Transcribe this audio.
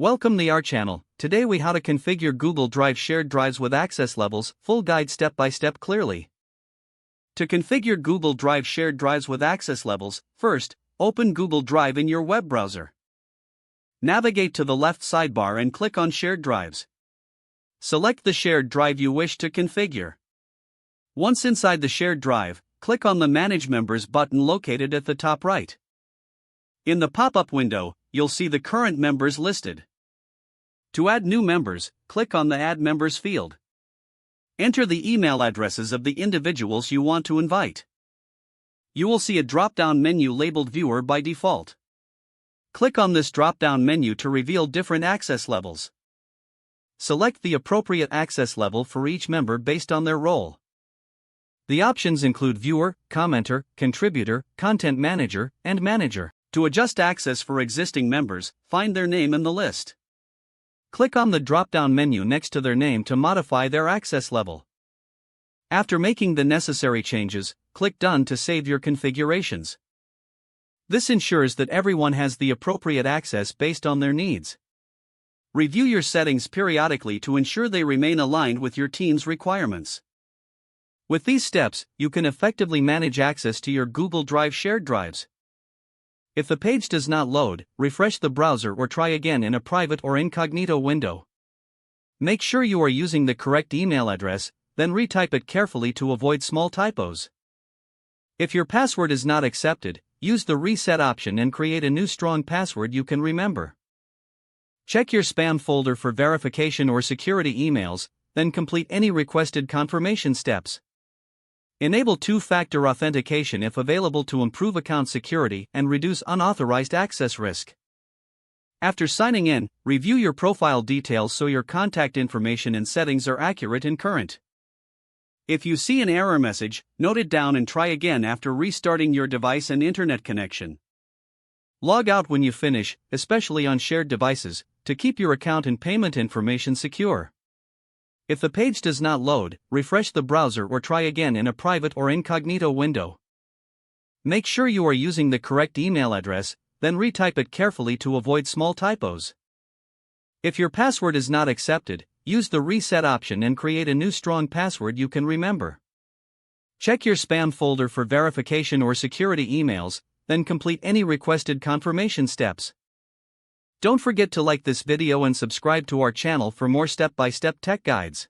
Welcome to our channel. Today we how to configure Google Drive shared drives with access levels, full guide step by step clearly. To configure Google Drive shared drives with access levels, first, open Google Drive in your web browser. Navigate to the left sidebar and click on Shared Drives. Select the shared drive you wish to configure. Once inside the shared drive, click on the Manage Members button located at the top right. In the pop-up window, you'll see the current members listed. To add new members, click on the Add Members field. Enter the email addresses of the individuals you want to invite. You will see a drop-down menu labeled Viewer by default. Click on this drop-down menu to reveal different access levels. Select the appropriate access level for each member based on their role. The options include Viewer, Commenter, Contributor, Content Manager, and Manager. To adjust access for existing members, find their name in the list. Click on the drop-down menu next to their name to modify their access level. After making the necessary changes, click Done to save your configurations. This ensures that everyone has the appropriate access based on their needs. Review your settings periodically to ensure they remain aligned with your team's requirements. With these steps, you can effectively manage access to your Google Drive shared drives. If the page does not load, refresh the browser or try again in a private or incognito window. Make sure you are using the correct email address, then retype it carefully to avoid small typos. If your password is not accepted, use the reset option and create a new strong password you can remember. Check your spam folder for verification or security emails, then complete any requested confirmation steps. Enable two-factor authentication if available to improve account security and reduce unauthorized access risk. After signing in, review your profile details so your contact information and settings are accurate and current. If you see an error message, note it down and try again after restarting your device and internet connection. Log out when you finish, especially on shared devices, to keep your account and payment information secure. If the page does not load, refresh the browser or try again in a private or incognito window. Make sure you are using the correct email address, then retype it carefully to avoid small typos. If your password is not accepted, use the reset option and create a new strong password you can remember. Check your spam folder for verification or security emails, then complete any requested confirmation steps. Don't forget to like this video and subscribe to our channel for more step-by-step tech guides.